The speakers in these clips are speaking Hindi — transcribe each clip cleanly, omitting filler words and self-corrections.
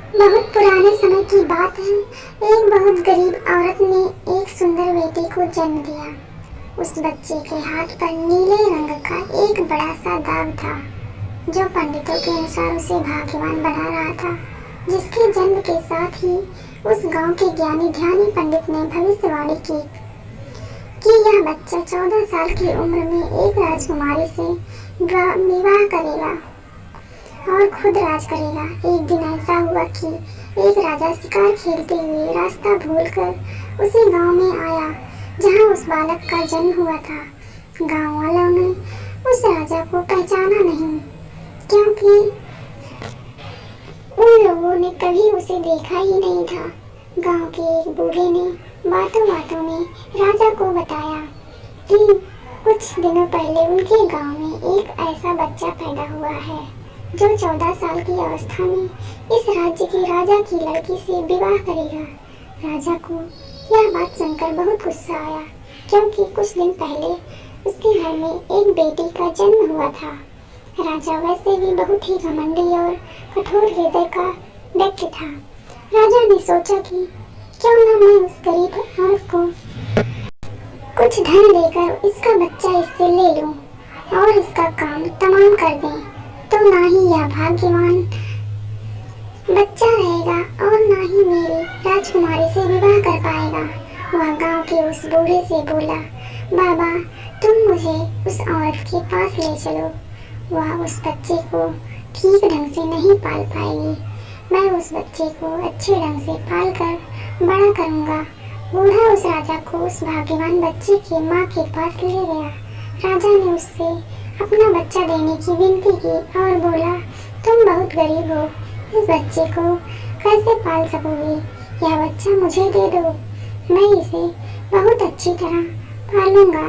बहुत पुराने समय की बात है। एक बहुत गरीब औरत ने एक सुंदर बेटे को जन्म दिया। उस बच्चे के हाथ पर नीले रंग का एक बड़ा सा दाग था, जो पंडितों के अनुसार उसे भाग्यवान बना रहा था। जिसके जन्म के साथ ही उस गांव के ज्ञानी ध्यानी पंडित ने भविष्यवाणी की कि यह बच्चा 14 साल की उम्र में एक राजकुमारी से विवाह करेगा और खुद राज करेगा। एक दिन ऐसा हुआ कि एक राजा शिकार खेलते हुए रास्ता भूलकर उसी गांव में आया जहां उस बालक का जन्म हुआ था। गांव वालों ने उस राजा को पहचाना नहीं, क्योंकि उन लोगों ने कभी उसे देखा ही नहीं था। गांव के एक बूढ़े ने बातों बातों में राजा को बताया कि कुछ दिनों पहले उनके गांव में एक ऐसा बच्चा पैदा हुआ है जो 14 साल की अवस्था में इस राज्य की राजा की लड़की से विवाह करेगा। राजा को यह बात सुनकर बहुत गुस्सा आया, क्योंकि कुछ दिन पहले उसके घर में एक बेटी का जन्म हुआ था। राजा वैसे भी बहुत ही घमंडी और कठोर हृदय का व्यक्ति था। राजा ने सोचा कि क्यों न मैं उस गरीब औरत को कुछ धन देकर इसका बच्चा इससे ले लूं और इसका काम तमाम कर दें, तो ना ही यह भाग्यवान बच्चा रहेगा और ना ही मेरी राजकुमारी से विवाह कर पाएगा। वह गांव के उस बूढ़े से बोला, बाबा तुम मुझे उस औरत के पास ले चलो, वह उस बच्चे को ठीक ढंग से नहीं पाल पाएगी। मैं उस बच्चे को अच्छे ढंग से पाल कर बड़ा करूँगा। बूढ़ा उस राजा को उस भाग्यवान बच्चे की माँ के पास ले गया। राजा ने उससे अपना बच्चा देने की विनती की और बोला, तुम बहुत गरीब हो, इस बच्चे को कैसे पाल सकोगे? यह बच्चा मुझे दे दो, मैं इसे बहुत अच्छी तरह पालूंगा।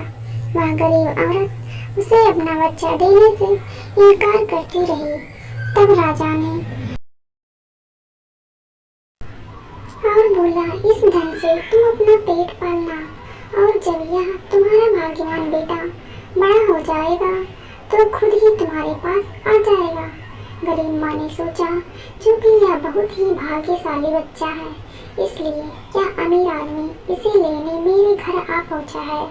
वह गरीब औरत उसे अपना बच्चा देने से इनकार करती रही। तब राजा ने और बोला, इस धन से तुम अपना पेट पालना, और जब यह तुम्हारा भाग्यवान बेटा बड़ा हो जाएगा तो खुद ही तुम्हारे पास आ जाएगा। गरीब माँ ने सोचा, क्योंकि यह बहुत ही भाग्यशाली बच्चा है, इसलिए यह अमीर आदमी इसे लेने मेरे घर आ पहुँचा है।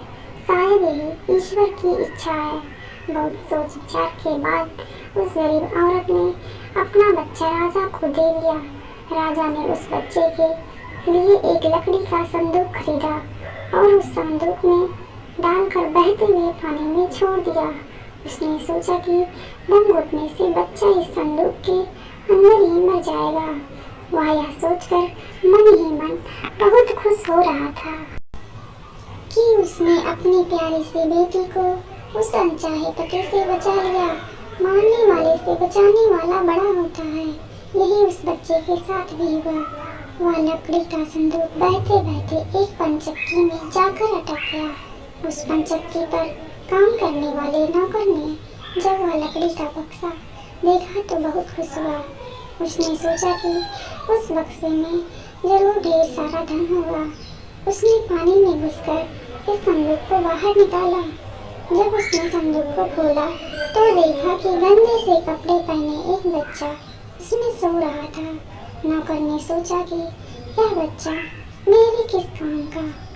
शायद यही ईश्वर की इच्छा है। बहुत सोच विचार के बाद उस गरीब औरत ने अपना बच्चा राजा को दे दिया। राजा ने उस बच्चे के लिए एक लकड़ी का संदूक खरीदा और उस संदूक में डालकर बहते हुए पानी में छोड़ दिया। उसने सोचा कि दम घुटने से बच्चा इस संदूक के अंदर ही मर जाएगा। वह यह सोचकर मन ही मन बहुत खुश हो रहा था कि उसने अपनी प्यारी सी बेटी को उस अनचाहे पति से बचा लिया। मारने वाले से बचाने वाला बड़ा होता है, यही उस बच्चे के साथ भी हुआ। वह लकड़ी का संदूक बहते बहते एक पंचक्की में जाकर अटक गया। उस पंचक्की पर काम करने वाले नौकर ने जब वह लकड़ी का बक्सा देखा तो बहुत खुश हुआ। उसने सोचा कि उस बक्से में जरूर ढेर सारा धन होगा। उसने पानी में घुसकर इस संदूक को बाहर निकाला। जब उसने संदूक को खोला तो देखा कि गंदे से कपड़े पहने एक बच्चा उसमें सो रहा था। नौकर ने सोचा कि यह बच्चा मेरे किस काम का,